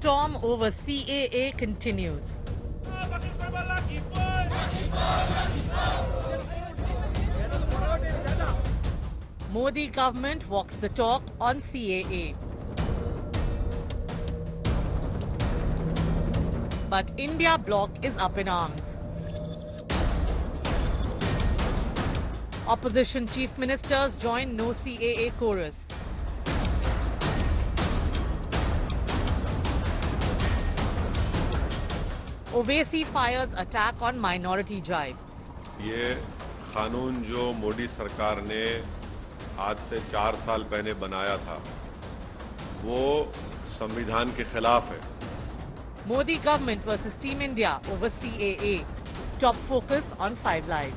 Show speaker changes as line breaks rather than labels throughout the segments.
storm over CAA continues. Modi government walks the talk on CAA. But India bloc is up in arms. Opposition chief ministers join No CAA chorus. Owaisi fires attack on minority jibe.
ये कानून जो मोदी सरकार ने आज से 4 साल पहले बनाया था वो संविधान के खिलाफ है.
Modi government versus Team India over CAA. Top focus on 5 Live.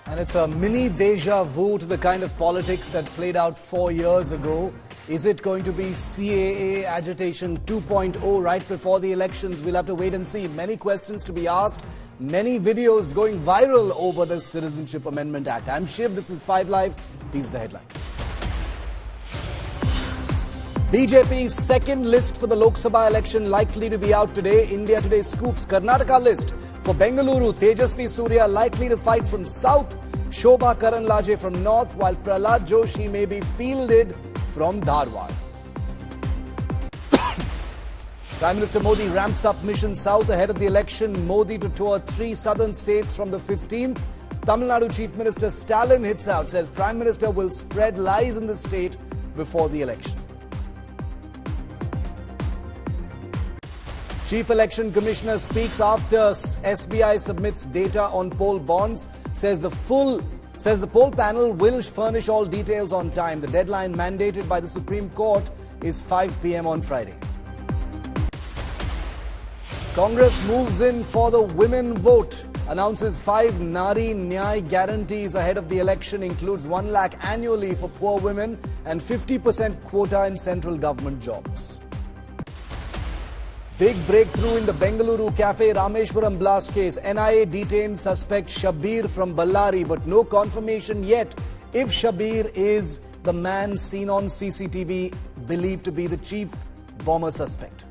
And it's a mini deja vu to the kind of politics that played out 4 years ago. Is it going to be CAA agitation 2.0 right before the elections? We'll have to wait and see. Many questions to be asked. Many videos going viral over the Citizenship Amendment Act. I'm Shiv. This is 5 Live. These are the headlines. BJP's second list for the Lok Sabha election likely to be out today. India Today scoops Karnataka list. For Bengaluru, Tejasvi Surya likely to fight from south. Shobha Karanlaje from north, while Prahlad Joshi may be fielded from Dharwad. Prime Minister Modi ramps up Mission South ahead of the election. Modi to tour 3 southern states from the 15th. Tamil Nadu Chief Minister Stalin hits out, says Prime Minister will spread lies in the state before the election. Chief Election Commissioner speaks after SBI submits data on poll bonds, says the poll panel will furnish all details on time. The deadline mandated by the Supreme Court is 5 p.m. on Friday. Congress moves in for the women vote, announces 5 Nari Nyay guarantees ahead of the election, includes 1 lakh annually for poor women and 50% quota in central government jobs. Big breakthrough in the Bengaluru Cafe Rameshwaram blast case. NIA detained suspect Shabir from Ballari, but no confirmation yet if Shabir is the man seen on CCTV believed to be the chief bomber suspect.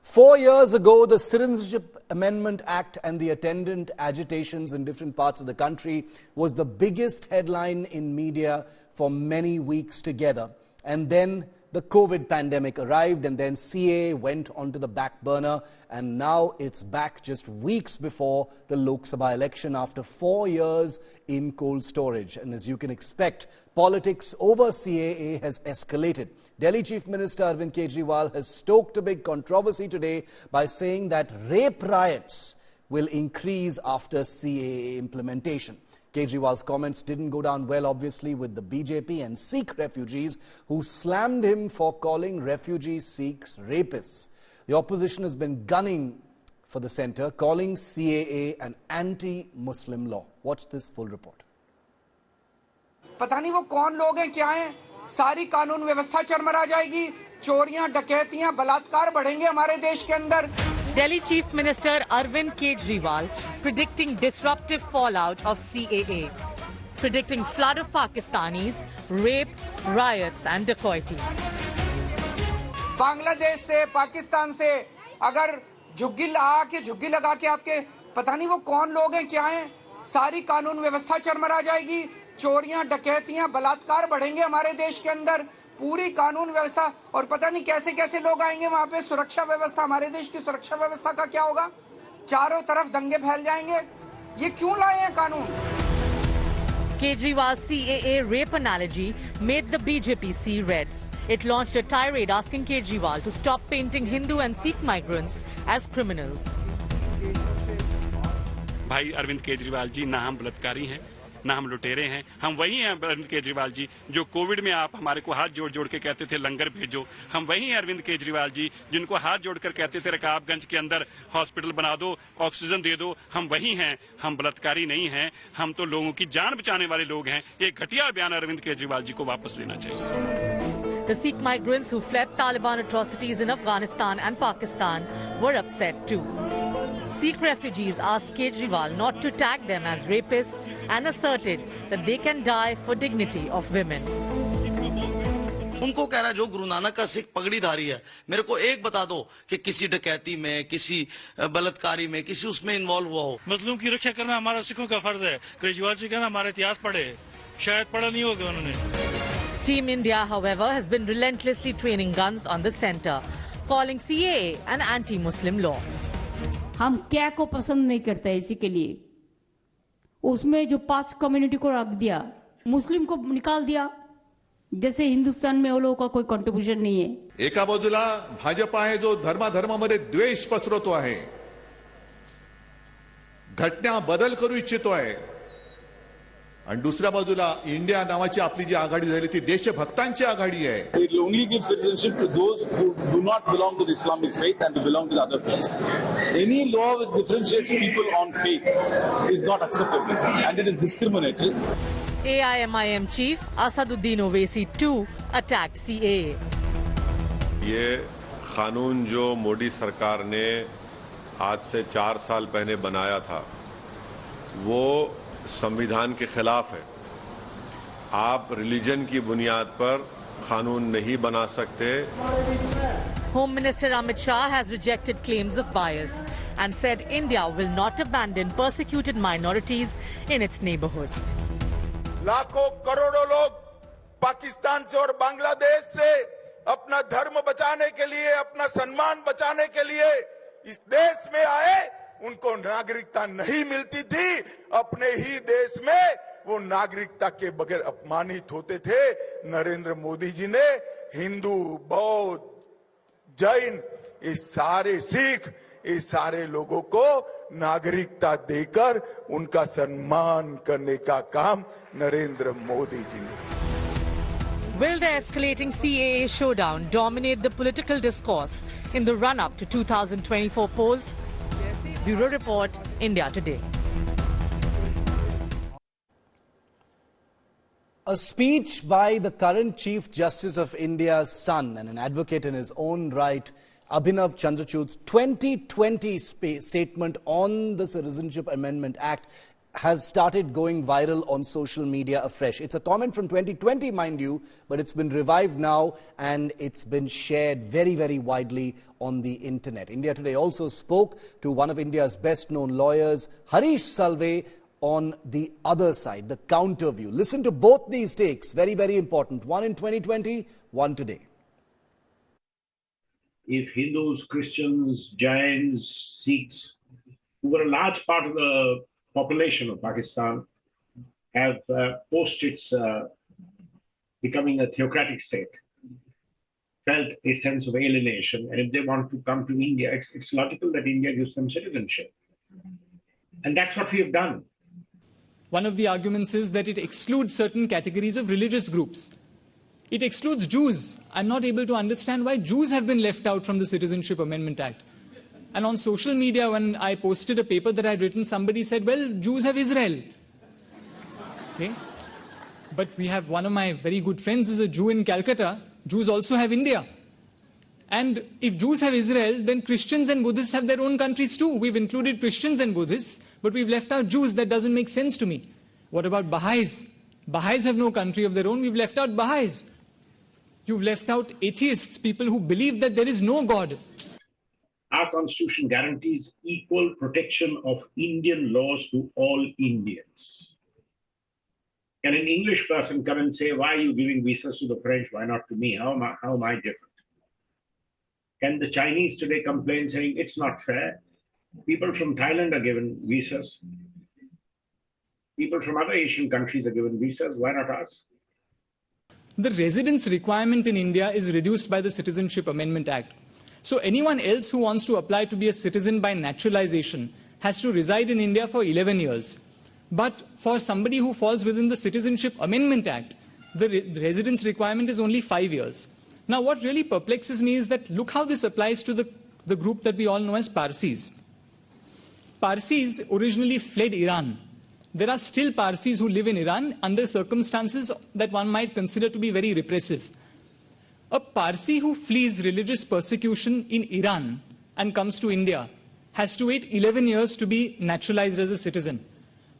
Four years ago, the Citizenship Amendment Act and the attendant agitations in different parts of the country was the biggest headline in media for many weeks together. And then the COVID pandemic arrived, and then CAA went onto the back burner, and now it's back just weeks before the Lok Sabha election after 4 years in cold storage. And as you can expect, politics over CAA has escalated. Delhi Chief Minister Arvind Kejriwal has stoked a big controversy today by saying that rape riots will increase after CAA implementation. Kejriwal's comments didn't go down well, obviously, with the BJP and Sikh refugees who slammed him for calling refugee Sikhs rapists. The opposition has been gunning for the centre, calling CAA an anti-Muslim law. Watch this full report.
पता नहीं वो कौन लोग हैं, क्या हैं, सारी कानून व्यवस्था चरमरा जाएगी, चोरियां, डकैतियां, बलात्कार बढ़ेंगे हमारे देश के अंदर.
Delhi Chief Minister Arvind Kejriwal predicting disruptive fallout of CAA, predicting flood of Pakistanis, rape, riots and dacoity.
Bangladesh से, पाकिस्तान से अगर झुग्गी लगा के आपके पता नहीं वो कौन लोग हैं, क्या हैं, सारी कानून व्यवस्था चरमरा जाएगी, चोरियां, डकैतियां, बलात्कार बढ़ेंगे हमारे देश के अंदर, पूरी कानून व्यवस्था, और पता नहीं कैसे कैसे लोग आएंगे वहां पे, सुरक्षा व्यवस्था, हमारे देश की सुरक्षा व्यवस्था का क्या होगा, चारों तरफ दंगे फैल जाएंगे. ये क्यों लाए हैं कानून?
Kejriwal's CAA rape analogy made the BJP see red. It launched a tirade asking Kejriwal to stop painting Hindu and Sikh migrants as criminals.
भाई अरविंद केजरीवाल जी ना हम बलात्कारी हैं, ना हम लुटेरे हैं। हम वही हैं अरविंद केजरीवाल जी जो कोविड में आप हमारे को हाथ जोड़ जोड़ के कहते थे लंगर भेजो। हम वही हैं अरविंद केजरीवाल जी जिनको हाथ जोड़कर कहते थे रकाबगंज के अंदर हॉस्पिटल बना दो, ऑक्सीजन दे दो। हम वही हैं, हम बलात्कारी नहीं हैं, हम तो लोगों की जान बचाने वाले लोग हैं। ये घटिया बयान अरविंद केजरीवाल जी को वापस लेना चाहिए।
The Sikh migrants who fled Taliban atrocities in Afghanistan and Pakistan were upset too. Sikh refugees asked Kejriwal not to tag them as rapists and asserted that they can die for dignity of women.
उनको कह रहा है जो गुरु नानक का सिख पगड़ीधारी है, मेरे को एक बता दो कि किसी डकैती में, किसी बलात्कारी में, किसी उसमें इन्वॉल्व हुआ हो।
मजलूम की रक्षा करना हमारा सिखों का फर्ज है। केजरीवाल जी कहना हमारा इतिहास पढ़े, शायद पढ़ा नहीं होगा उन्होंने।
Team India, however, has been relentlessly training guns on the centre, calling CAA an anti-Muslim law.
हम क्या को पसंद नहीं करते इसी के लिए उसमें जो 5 कम्युनिटी को रख दिया, मुस्लिम को निकाल दिया, जैसे हिंदुस्तान में वो लोगों का कोई कॉन्ट्रीब्यूशन नहीं है।
एका बाजूला भाजपा आहे जो धर्माधर्मामध्ये द्वेष पसरवतो आहे, घटना बदल करू इच्छितो आहे, आणि दुसऱ्या बाजूला इंडिया नावाची आपली जी आघाडी झाली ती देशभक्तांची आघाडी आहे.
It will only give citizenship to those who do not belong to the Islamic faith and who belong to the other faiths. Any law which differentiates people on faith is not acceptable and it is discriminatory.
AIMIM chief Asaduddin Owaisi too attacked CAA.
ये कानून जो मोदी सरकार ने आज से 4 साल पहले बनाया था वो संविधान के खिलाफ है। आप रिलीजन की बुनियाद पर कानून नहीं बना सकते।
Home Minister Amit Shah has rejected claims of bias and said India will not abandon persecuted minorities in its neighborhood.
लाखों करोड़ों लोग पाकिस्तान से और बांग्लादेश से अपना धर्म बचाने के लिए, अपना सम्मान बचाने के लिए इस देश में आए, उनको नागरिकता नहीं मिलती थी। अपने ही देश में वो नागरिकता के बगैर अपमानित होते थे। नरेंद्र मोदी जी ने हिंदू, बौद्ध, जैन, ये सारे सिख, ये सारे लोगों को नागरिकता देकर उनका सम्मान करने का काम नरेंद्र मोदी जी ने।
Will the escalating CAA showdown dominate the political discourse in the run-up to 2024 polls? Bureau Report, India Today.
A speech by the current Chief Justice of India's son and an advocate in his own right, Abhinav Chandrachud's 2020 statement on the Citizenship Amendment Act has started going viral on social media afresh. It's a comment from 2020, mind you, but it's been revived now and it's been shared very, very widely on the internet. India Today also spoke to one of India's best-known lawyers, Harish Salve, on the other side, the counter view. Listen to both these takes, very, very important. One in 2020, one today.
If Hindus, Christians, Jains, Sikhs, who were a large part of the population of Pakistan, have post its becoming a theocratic state, felt a sense of alienation, and if they want to come to India, it's logical that India gives them citizenship. And that's what we have done.
One of the arguments is that it excludes certain categories of religious groups. It excludes Jews. I'm not able to understand why Jews have been left out from the Citizenship Amendment Act. And on social media, when I posted a paper that I'd written, somebody said, well, Jews have Israel. Okay? But we have one of my very good friends is a Jew in Calcutta. Jews also have India. And if Jews have Israel, then Christians and Buddhists have their own countries too. We've included Christians and Buddhists, but we've left out Jews. That doesn't make sense to me. What about Baha'is? Baha'is have no country of their own. We've left out Baha'is. You've left out atheists, people who believe that there is no God.
Our constitution guarantees equal protection of Indian laws to all Indians. Can an English person come and say, why are you giving visas to the French? Why not to me? How am I different? Can the Chinese today complain saying it's not fair? People from Thailand are given visas. People from other Asian countries are given visas. Why not us?
The residence requirement in India is reduced by the Citizenship Amendment Act. So anyone else who wants to apply to be a citizen by naturalization has to reside in India for 11 years. But for somebody who falls within the Citizenship Amendment Act, the residence requirement is only 5 years. Now, what really perplexes me is that look how this applies to the group that we all know as Parsis. Parsis originally fled Iran. There are still Parsis who live in Iran under circumstances that one might consider to be very repressive. A Parsi who flees religious persecution in Iran and comes to India has to wait 11 years to be naturalized as a citizen.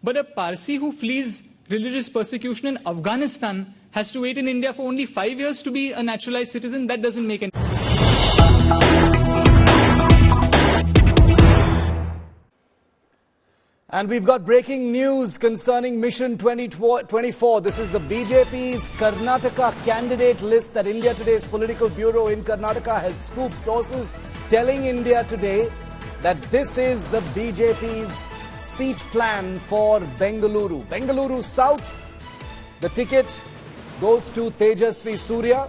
But a Parsi who flees religious persecution in Afghanistan has to wait in India for only 5 years to be a naturalized citizen. That doesn't make any sense.
And we've got breaking news concerning Mission 2024. This is the BJP's Karnataka candidate list that India Today's political bureau in Karnataka has scooped. Sources telling India Today that this is the BJP's seat plan for Bengaluru. Bengaluru South, the ticket goes to Tejasvi Surya.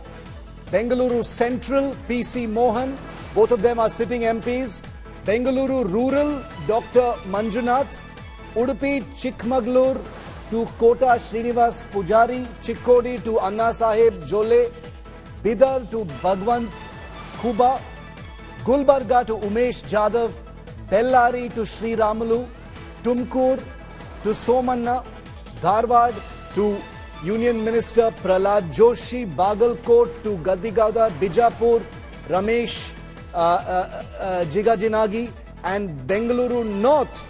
Bengaluru Central, PC Mohan. Both of them are sitting MPs. Bengaluru Rural, Dr. Manjunath. Udupi Chikmagalur to Kota Srinivas Pujari. Chikkodi to Anna Sahib Jole. Bidar to Bhagwant Kuba. Gulbarga to Umesh Jadhav. Bellari to Sri Ramalu. Tumkur to Somanna. Dharwad to Union Minister Prahlad Joshi. Bagalkot to Gadigauda. Bijapur Ramesh Jigajinagi. And Bengaluru North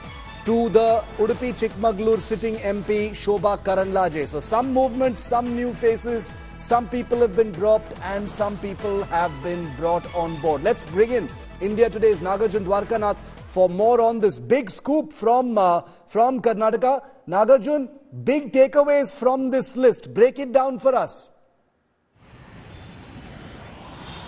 to the Udupi Chikmagalur sitting MP Shobha Karanlaje. So some movement, some new faces, some people have been dropped and some people have been brought on board. Let's bring in India Today's Nagarjun Dwarkanath for more on this big scoop from Karnataka. Nagarjun, big takeaways from this list. Break it down for us.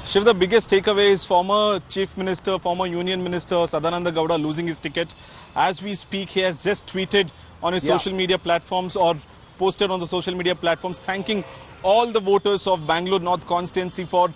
Shiv, the biggest takeaway is former Chief Minister, former Union Minister Sadananda Gowda losing his ticket. As we speak, he has just tweeted on his social media platforms or posted on the social media platforms thanking all the voters of Bangalore North constituency for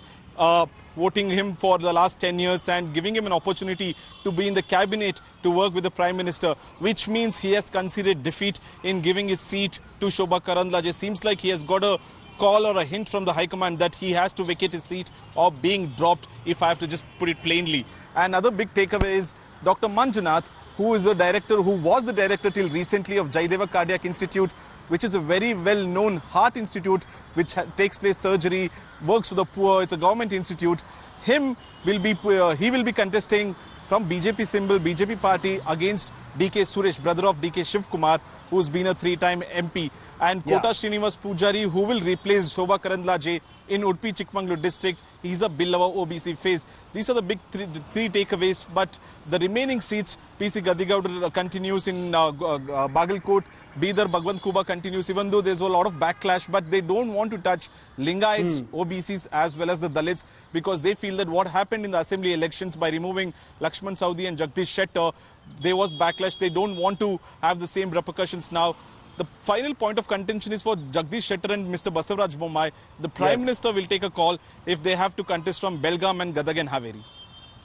voting him for the last 10 years and giving him an opportunity to be in the cabinet to work with the Prime Minister, which means he has conceded defeat in giving his seat to Shobha Karanlaje. Seems like he has got a call or a hint from the High Command that he has to vacate his seat or being dropped, if I have to just put it plainly. Another big takeaway is Dr. Manjunath, who was the director till recently of Jaideva Cardiac Institute, which is a very well-known heart institute which takes place surgery, works for the poor. It's a government institute. He will be contesting from BJP symbol, BJP party against DK Suresh, brother of DK Shiv Kumar, who's been a 3-time MP. And Kota Srinivas Pujari, who will replace Shobha Karanlaje in Udupi Chikmagalur district. He's a Billava OBC face. These are the big three takeaways. But the remaining seats, PC Gadigauda continues in Bagalkot, Bidar Bhagwant Kuba continues, even though there's a lot of backlash. But they don't want to touch Lingaites, OBCs as well as the Dalits, because they feel that what happened in the assembly elections by removing Lakshman Saudi and Jagdish Shettar, there was backlash. They don't want to have the same repercussions now. The final point of contention is for Jagdish Shettar and Mr. Basavaraj Bommai. The Prime Minister will take a call if they have to contest from Belgaum and Gadag and Haveri.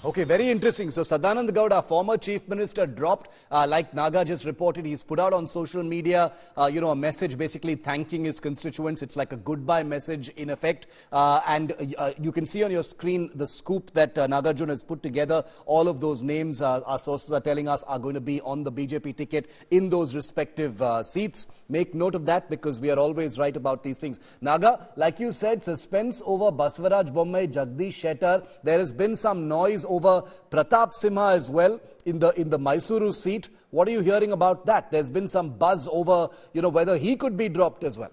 Okay, very interesting. So Sadananda Gowda, former Chief Minister, dropped, like Naga just reported. He's put out on social media, a message basically thanking his constituents. It's like a goodbye message in effect. And you can see on your screen the scoop that Nagarjun has put together. All of those names, our sources are telling us, are going to be on the BJP ticket in those respective seats. Make note of that because we are always right about these things. Naga, like you said, suspense over Basavaraj Bommai, Jagdish Shettar. There has been some noise over Pratap Simha as well in the Mysuru seat. What are you hearing about that? There's been some buzz over, whether he could be dropped as well.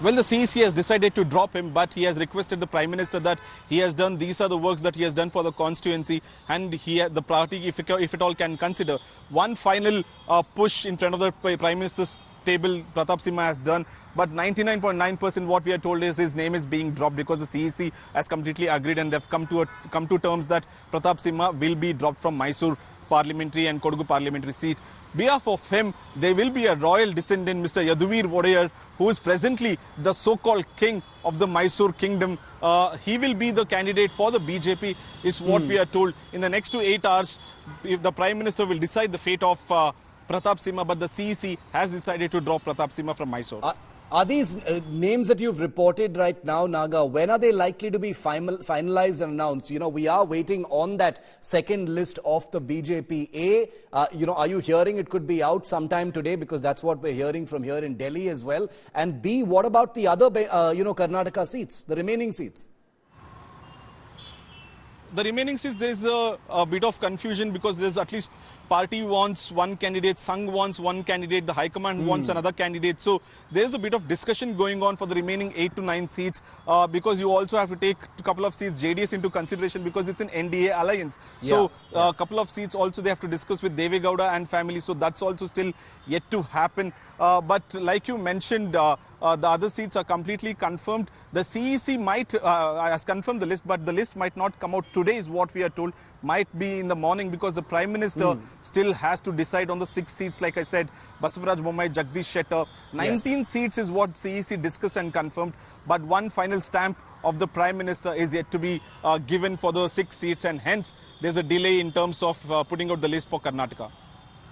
Well, the CEC has decided to drop him, but he has requested the Prime Minister that he has done, these are the works that he has done for the constituency, and the party, if at all, can consider one final push in front of the Prime Minister's table. Pratap Simha has done, but 99.9% what we are told is his name is being dropped because the CEC has completely agreed and they've come to terms that Pratap Simha will be dropped from Mysore parliamentary and Kodagu parliamentary seat. Behalf of him, there will be a royal descendant, Mr. Yaduvir Vodayar, who is presently the so-called king of the Mysore kingdom. He will be the candidate for the BJP, is what we are told. In the next 8 hours, if the Prime Minister will decide the fate of Pratap Simha, but the CEC has decided to drop Pratap Simha from Mysore.
Are these names that you've reported right now, Naga, when are they likely to be finalized and announced? You know, we are waiting on that second list of the BJP. You know, are you hearing it could be out sometime today? Because that's what we're hearing from here in Delhi as well. And B, what about the other, you know, Karnataka seats, the remaining seats?
The remaining seats, there is a bit of confusion because there's at least party wants one candidate, Sangh wants one candidate, the High Command wants another candidate. So there's a bit of discussion going on for the remaining 8 to 9 seats because you also have to take a couple of seats JDS into consideration because it's an NDA alliance. So a couple of seats also they have to discuss with Deve Gowda and family. So that's also still yet to happen. But like you mentioned, the other seats are completely confirmed. The CEC might has confirmed the list, but the list might not come out today is what we are told. Might be in the morning because the Prime Minister still has to decide on the 6 seats. Like I said, Basavaraj Bommai, Jagdish Shettar. 19 seats is what CEC discussed and confirmed. But one final stamp of the Prime Minister is yet to be given for the 6 seats. And hence, there's a delay in terms of putting out the list for Karnataka.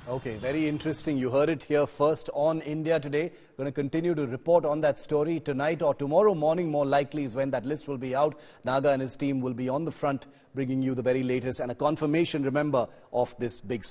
Okay, very interesting. You heard it here first on India Today. We're going to continue to report on that story tonight or tomorrow morning, more likely is when that list will be out. Naga and his team will be on the front bringing you the very latest and a confirmation, remember, of this big